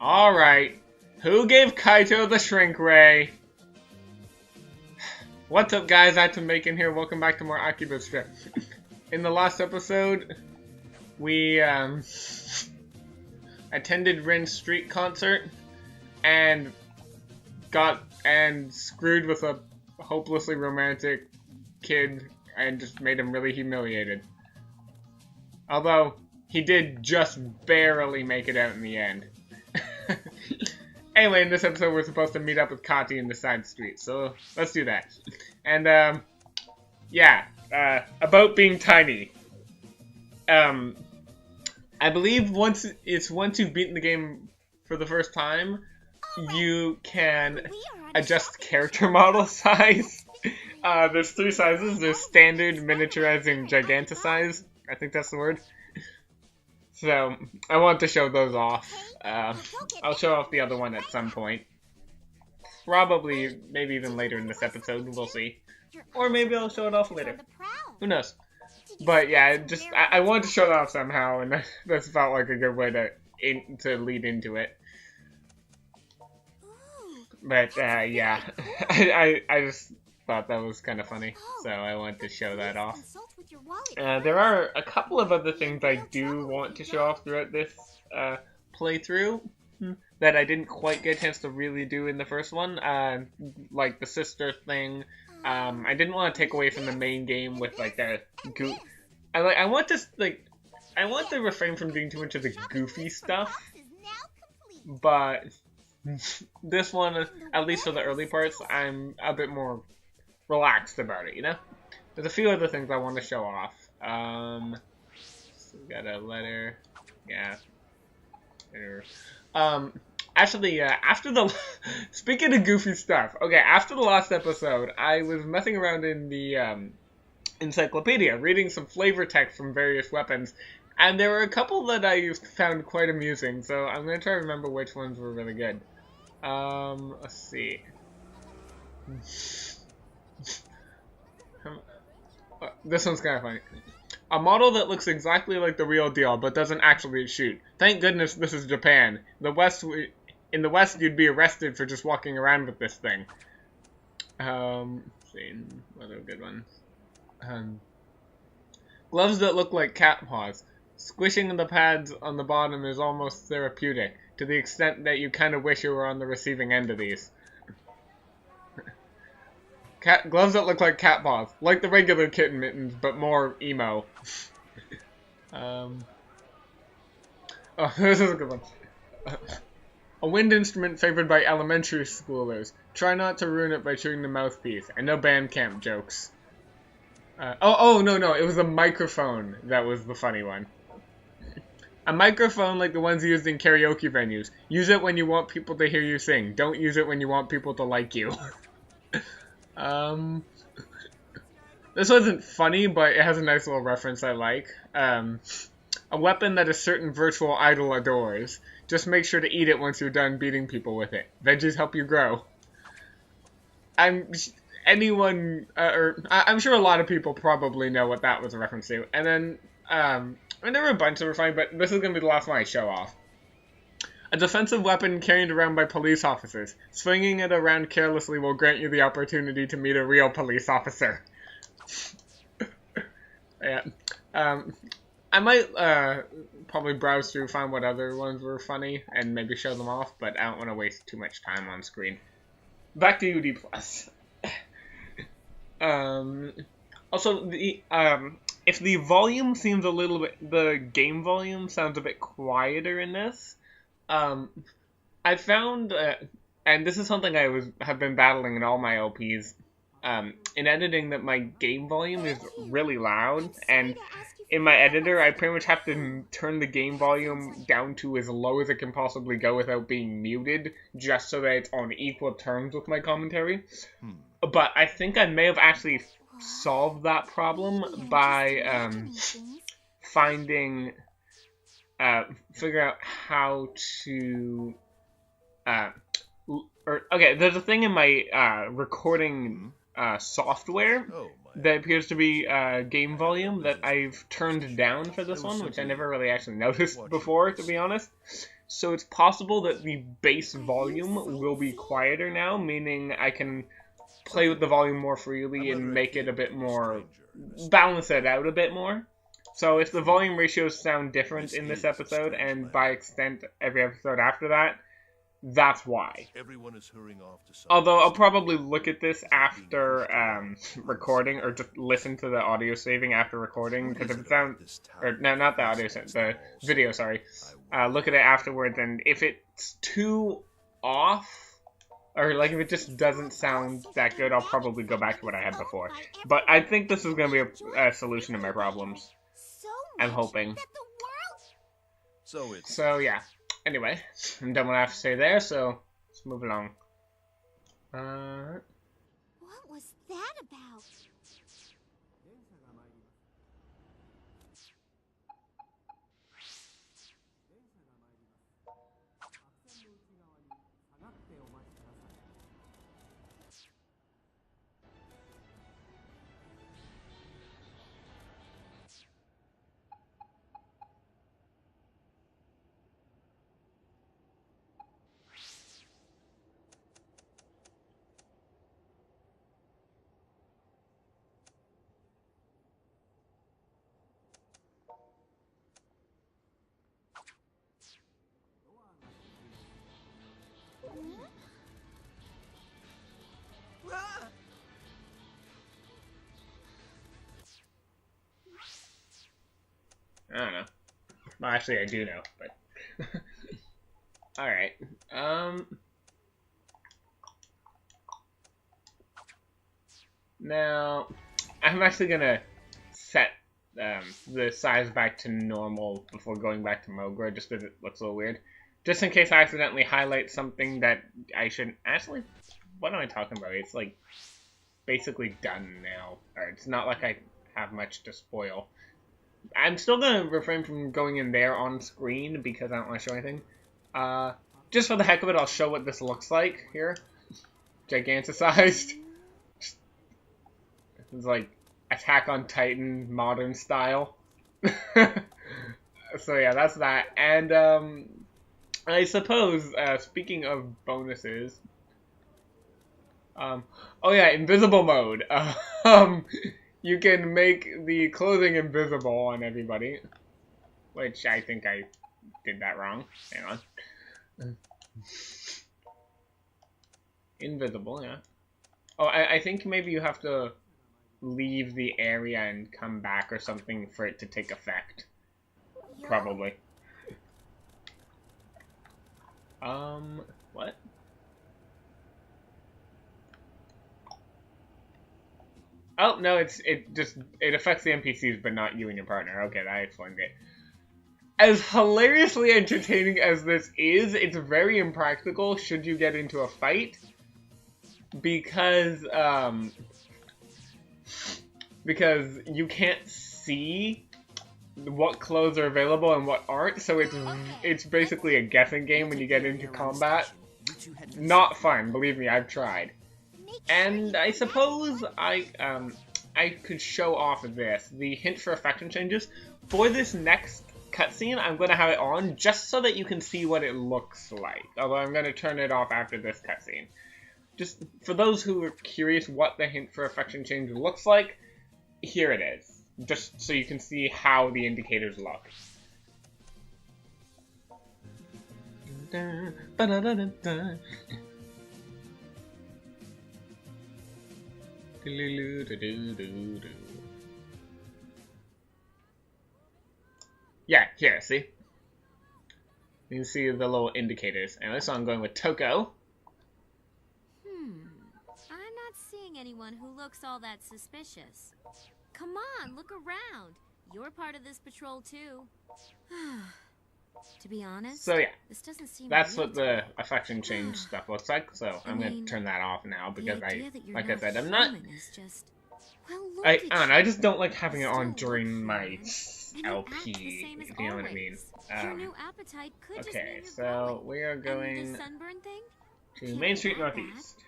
Alright. Who gave Kaito the shrink ray? What's up, guys? Akiba here. Welcome back to more Akiba Strip. In the last episode, we attended Rin's street concert and got screwed with a hopelessly romantic kid and just made him really humiliated. Although, he did just barely make it out in the end. Anyway, in this episode, we're supposed to meet up with Kati in the side street, so let's do that. And, yeah, about being tiny. I believe once you've beaten the game for the first time, you can adjust character model size. There's 3 sizes. There's standard, miniaturized, and giganticize. I think that's the word. So, I want to show those off. I'll show off the other one at some point. Probably, maybe even later in this episode, we'll see. Or maybe I'll show it off later. Who knows? But yeah, I wanted to show it off somehow, and this felt like a good way to lead into it. But, yeah, I just thought that was kind of funny, so I wanted to show that off. There are a couple of other things I do want to show off throughout this playthrough that I didn't quite get a chance to really do in the first one, like the sister thing. I didn't want to take away from the main game with like the I want to refrain from doing too much of the goofy stuff, but this one, at least for the early parts, I'm a bit more relaxed about it, you know? There's a few other things I want to show off. So we got a letter. Yeah. Actually, after the... Speaking of goofy stuff. Okay, after the last episode, I was messing around in the encyclopedia, reading some flavor text from various weapons, and there were a couple that I found quite amusing, so I'm going to try to remember which ones were really good. Let's see. This one's kind of funny. A model that looks exactly like the real deal, but doesn't actually shoot. Thank goodness this is Japan. In the West, you'd be arrested for just walking around with this thing. Let's see, what are good ones? Gloves that look like cat paws. Squishing the pads on the bottom is almost therapeutic, to the extent that you kind of wish you were on the receiving end of these. Gloves that look like cat paws. Like the regular kitten mittens, but more emo. Oh, this is a good one. A wind instrument favored by elementary schoolers. Try not to ruin it by chewing the mouthpiece. And no Bandcamp jokes. No, it was a microphone that was the funny one. A microphone like the ones used in karaoke venues. Use it when you want people to hear you sing. Don't use it when you want people to like you. This wasn't funny, but it has a nice little reference I like. A weapon that a certain virtual idol adores. Just make sure to eat it once you're done beating people with it. Veggies help you grow. I'm sure a lot of people probably know what that was a reference to. And then, and there were a bunch that were funny, but this is going to be the last one I show off. A defensive weapon carried around by police officers. Swinging it around carelessly will grant you the opportunity to meet a real police officer. Yeah. I might probably browse through, find what other ones were funny, and maybe show them off, but I don't want to waste too much time on screen. Back to UD+. Also, if the volume seems a little bit... The game volume sounds a bit quieter in this. I found, and this is something I have been battling in all my LPs, in editing, that my game volume is really loud, and in my editor I pretty much have to turn the game volume down to as low as it can possibly go without being muted, just so that it's on equal terms with my commentary. But I think I may have actually solved that problem by figuring out how to okay, there's a thing in my recording software that appears to be game volume that I've turned down for this one, which I never really actually noticed before, to be honest. So it's possible that the bass volume will be quieter now, meaning I can play with the volume more freely and make it a bit more, balance it out a bit more. So if the volume ratios sound different in this episode, and by extent every episode after that, that's why. Everyone is hurrying off to Although I'll probably look at this after recording, or just listen to the audio saving after recording, because if it sounds, or no, not the audio, the video, sorry. Look at it afterwards, and if it's too off, or like if it just doesn't sound that good, I'll probably go back to what I had before. But I think this is going to be a solution to my problems. I'm hoping. So yeah. Anyway, I'm done what I have to say there, so let's move along. What was that about? I don't know. Well, actually, I do know, but... Alright. Now, I'm actually gonna set the size back to normal before going back to Mogra, just because it looks a little weird. Just in case I accidentally highlight something that I shouldn't... Actually, what am I talking about? It's, like, basically done now. Or it's not like I have much to spoil. I'm still going to refrain from going in there on screen because I don't want to show anything. Just for the heck of it, I'll show what this looks like here. Giganticized. It's like Attack on Titan modern style. So yeah, that's that. And I suppose, speaking of bonuses... oh yeah, invisible mode. You can make the clothing invisible on everybody. Which I think I did that wrong. Hang on. Invisible, yeah. Oh, I think maybe you have to leave the area and come back or something for it to take effect. Probably. What? Oh, no, it affects the NPCs, but not you and your partner. Okay, that explains it. As hilariously entertaining as this is, it's very impractical should you get into a fight. Because you can't see what clothes are available and what aren't, so it's basically a guessing game when you get into combat. Not fun, believe me, I've tried. And I suppose I could show off this. The hint for affection changes. For this next cutscene, I'm going to have it on just so that you can see what it looks like. Although I'm going to turn it off after this cutscene. Just for those who are curious what the hint for affection change looks like, here it is. Just so you can see how the indicators look. Yeah, here, see? You can see the little indicators. And this one I'm going with Toko. I'm not seeing anyone who looks all that suspicious. Come on, look around. You're part of this patrol too. To be honest, so yeah, this doesn't seem that's real what the affection change stuff looks like. So I'm gonna turn that off now because like I said, I'm not. I don't know. I just don't like having it on during my LP. If you know what I mean. Okay, so we are going to Main Street Northeast.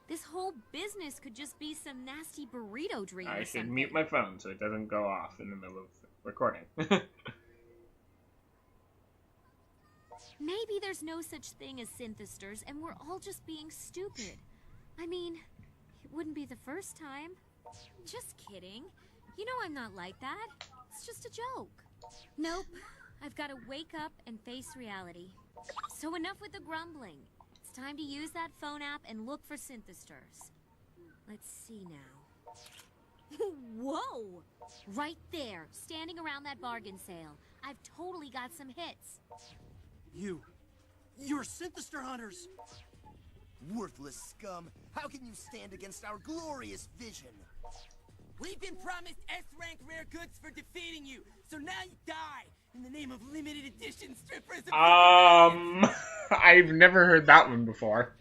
This whole business could just be some nasty burrito dream. I should mute my phone so it doesn't go off in the middle of recording. Maybe there's no such thing as synthesters and we're all just being stupid. I mean, it wouldn't be the first time. Just kidding. You know I'm not like that. It's just a joke. Nope. I've got to wake up and face reality. So enough with the grumbling. It's time to use that phone app and look for synthesters. Let's see now. Whoa! Right there, standing around that bargain sale. I've totally got some hits. You're synthester hunters! Worthless scum! How can you stand against our glorious vision? We've been promised S-rank rare goods for defeating you, so now you die in the name of limited edition strippers. I've never heard that one before.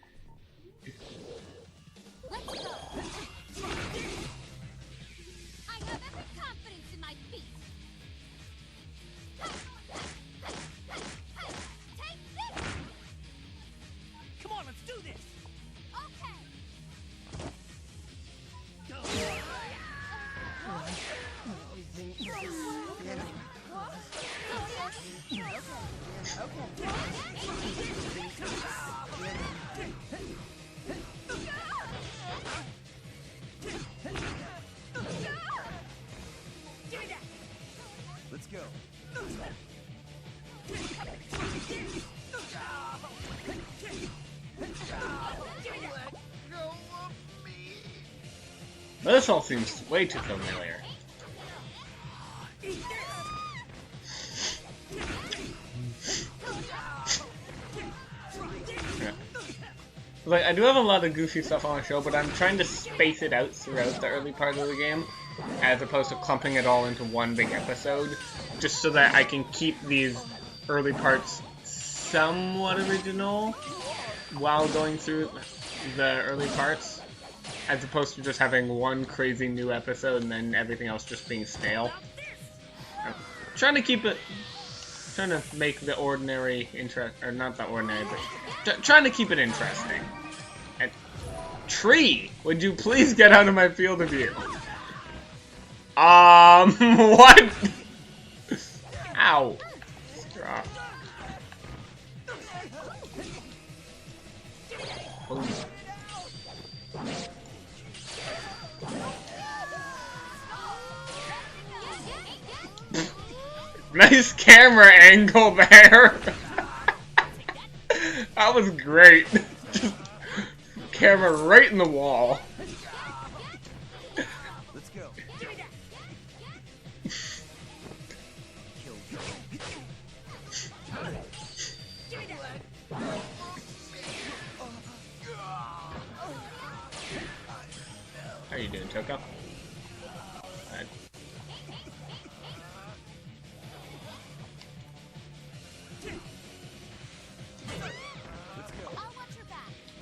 Let's go. I have every confidence in my feet. Take this. Come on, let's do this. Okay. Let's go. This all seems way too familiar. Like, I do have a lot of goofy stuff on the show, but I'm trying to space it out throughout the early part of the game, as opposed to clumping it all into one big episode, just so that I can keep these early parts somewhat original while going through the early parts, as opposed to just having one crazy new episode and then everything else just being stale. I'm trying to keep it... trying to make the ordinary or not the ordinary, but trying to keep it interesting. And tree, would you please get out of my field of view? What? Ow. Stop. Ooh. Nice camera angle there. That was great. Just camera right in the wall. Let's go. How are you doing, Choco?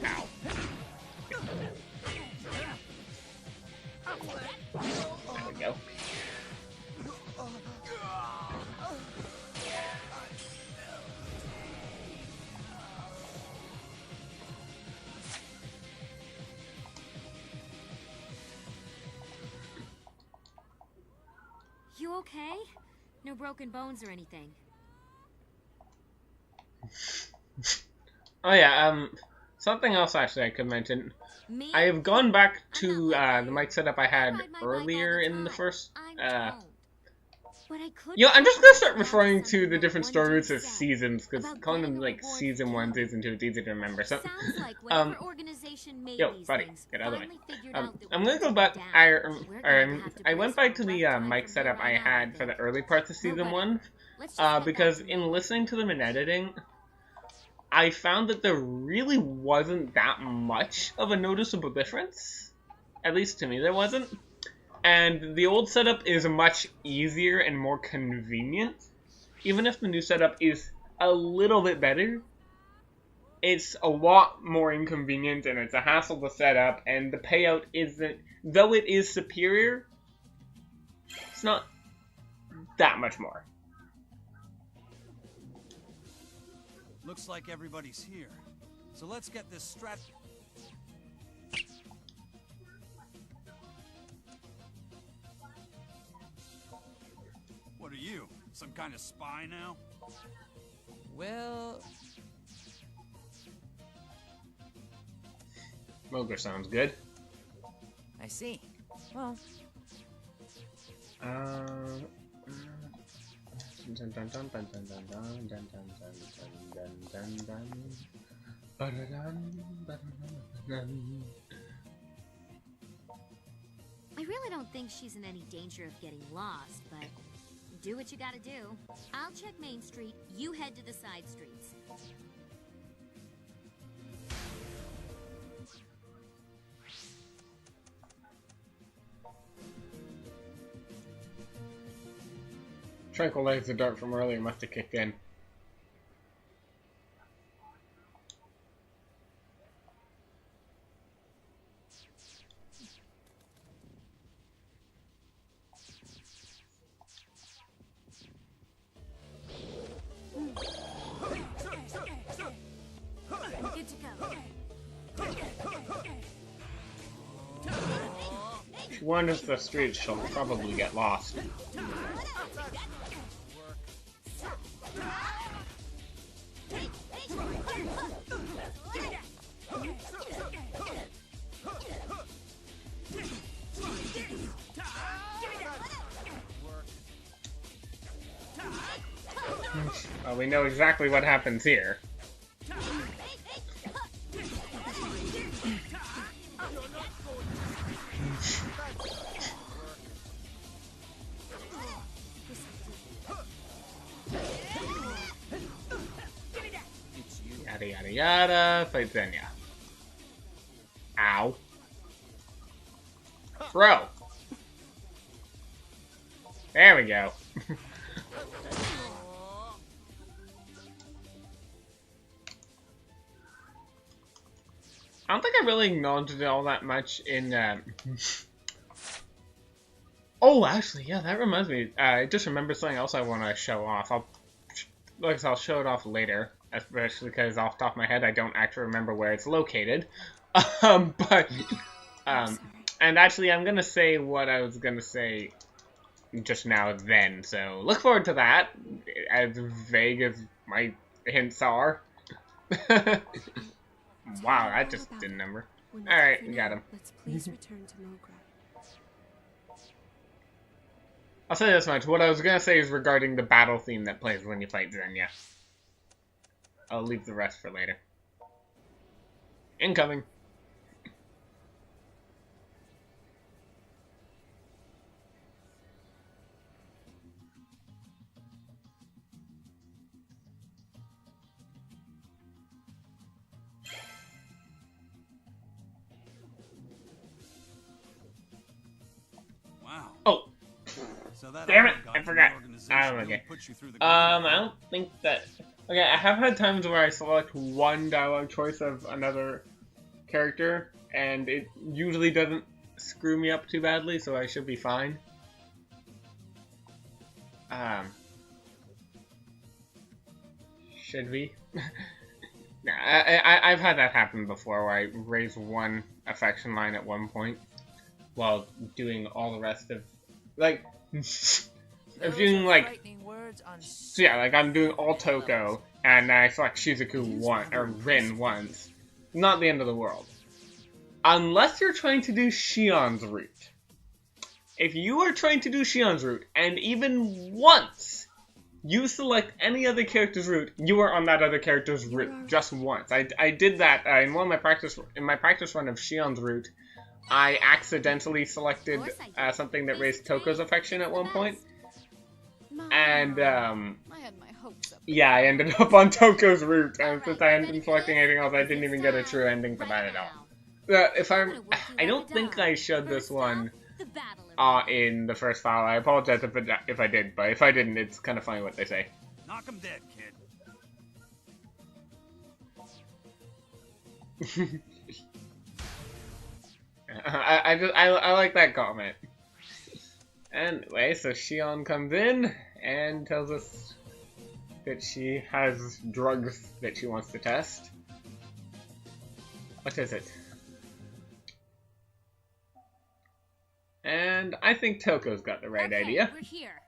Ow. There we go. You okay? No broken bones or anything. Oh yeah, something else actually I could mention. Me? I have gone back to the mic setup I had earlier in the first. But I could I'm just gonna start referring to the different story routes as seasons, because calling them like season 1, season 2, it's easy to remember. So, yo, buddy, get out of the way. I'm gonna go back. I went back to the mic setup I had for the early parts of season 1, because in listening to them in editing, I found that there really wasn't that much of a noticeable difference. At least to me, there wasn't. And the old setup is much easier and more convenient. Even if the new setup is a little bit better, it's a lot more inconvenient and it's a hassle to set up, and the payout isn't, though it is superior, it's not that much more. Looks like everybody's here. So let's get this strat... What are you? Some kind of spy now? Well, Moger sounds good. I see. Well, I really don't think she's in any danger of getting lost, but do what you gotta do. I'll check Main Street, you head to the side streets. Tranquilizer dart from earlier must have kicked in. Good to go. If she wanders the streets, she'll probably get lost. Well, we know exactly what happens here. Yada yada yada, fight Zenya. Ow. Throw! There we go. I don't think I really acknowledged it all that much in, Oh, actually, yeah, that reminds me. I just remembered something else I want to show off. I'll show it off later, especially because off the top of my head, I don't actually remember where it's located. And actually, I'm gonna say what I was gonna say just now then, so look forward to that, as vague as my hints are. Wow, that just didn't number. Alright, we got him. Let's please return to Mogra. I'll say this much, what I was gonna say is regarding the battle theme that plays when you fight Zenya. I'll leave the rest for later. Incoming. Wow. Oh, So that damn it! other guy I from forgot. the organization Okay. really put you through the I grinder. don't think that... Okay, I have had times where I select one dialogue choice of another character, and it usually doesn't screw me up too badly, so I should be fine. Should we? Nah, I've had that happen before, where I raise one affection line at one point, while doing all the rest of... Like... I'm doing, like... So yeah, like, I'm doing all Toko, and I select Shizuku or Rin once. Not the end of the world. Unless you're trying to do Shion's route. If you are trying to do Shion's route, and even once you select any other character's route, you are on that other character's route. Just once. I did that in one of my practice run of Shion's route. I accidentally selected something that raised Toko's affection at one point. And, I had my hopes up. yeah, I ended up on Toko's route, and since I hadn't been selecting anything else, I didn't even get a true ending for that at all. I don't think I showed this one in the first file. I apologize if I did, but if I didn't, it's kind of funny what they say. Knock him dead, kid. I like that comment. Anyway, so Shion comes in and tells us that she has drugs that she wants to test. What is it? And I think Toko's got the right idea. We're here.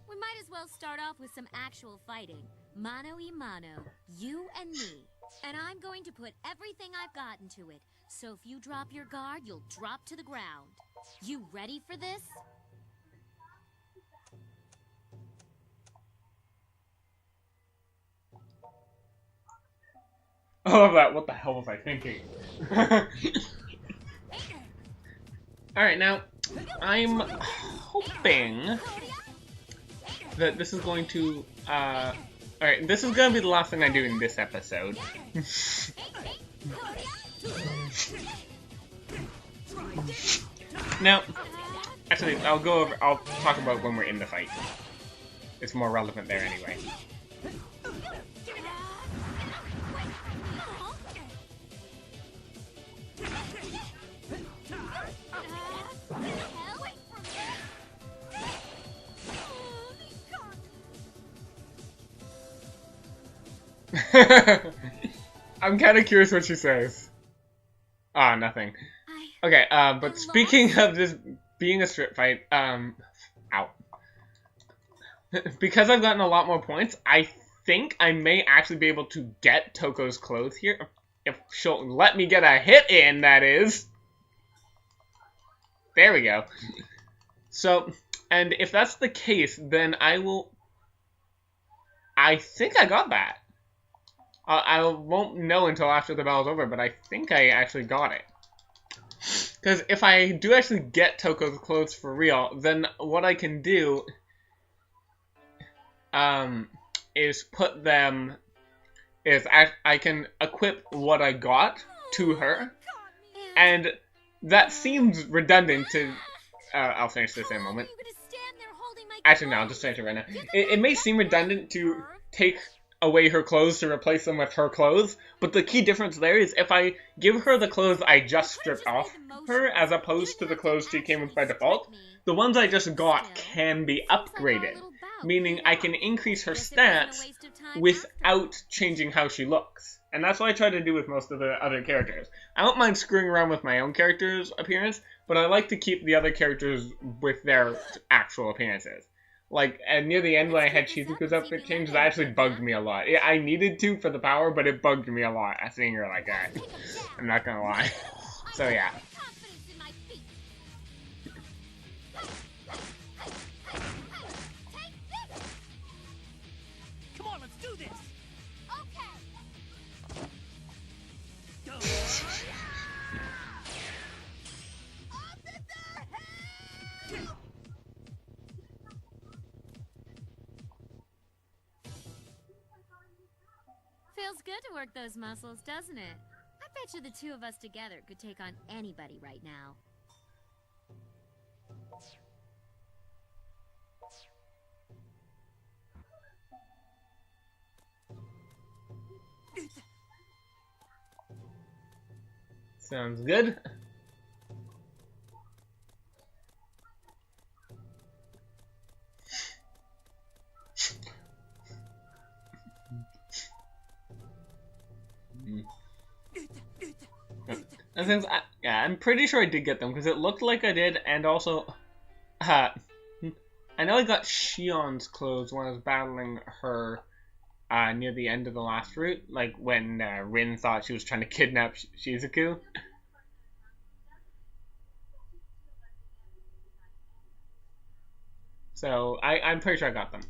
We might as well start off with some actual fighting. Mano y mano, you and me. And I'm going to put everything I've got into it. So if you drop your guard, you'll drop to the ground. You ready for this? Oh, that, what the hell was I thinking? Alright, now, I'm hoping that this is going to, alright, this is going to be the last thing I do in this episode. Now, actually, I'll talk about when we're in the fight. It's more relevant there anyway. I'm kind of curious what she says. Ah, nothing. Okay, but speaking of this being a strip fight, ow. Because I've gotten a lot more points, I think I may actually be able to get Toko's clothes here. If she'll let me get a hit in, that is. There we go. So, and if that's the case, then I think I got that. I won't know until after the battle's over, but I think I actually got it. Because if I do actually get Toko's clothes for real, then what I can do is put them... I can equip what I got to her, and that seems redundant to... I'll finish this in a moment. Actually, no, I'll just finish it right now. It may seem redundant to take away her clothes to replace them with her clothes, but the key difference there is if I give her the clothes I just stripped off her, as opposed to the clothes she came with by default, the ones I just got can be upgraded, meaning I can increase her stats without changing how she looks. And that's what I try to do with most of the other characters. I don't mind screwing around with my own character's appearance, but I like to keep the other characters with their actual appearances. Like, and near the end when I had Shizuku's outfit changed, that actually bugged me a lot. I needed to for the power, but it bugged me a lot, seeing her like that. I'm not gonna lie. So yeah. Come on, let's do this. Feels good to work those muscles, doesn't it? I bet you the two of us together could take on anybody right now. Sounds good. And since yeah, I'm pretty sure I did get them because it looked like I did, and also, I know I got Shion's clothes when I was battling her near the end of the last route, like when Rin thought she was trying to kidnap Shizuku. So I'm pretty sure I got them.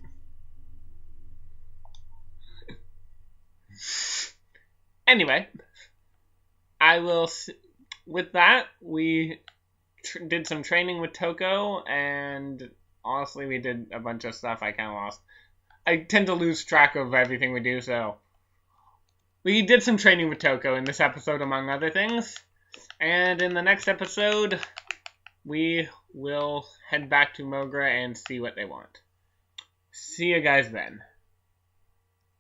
Anyway. I will, with that, we did some training with Toko, and honestly, we did a bunch of stuff I kind of lost. I tend to lose track of everything we do, so we did some training with Toko in this episode, among other things. And in the next episode, we will head back to Mogra and see what they want. See you guys then.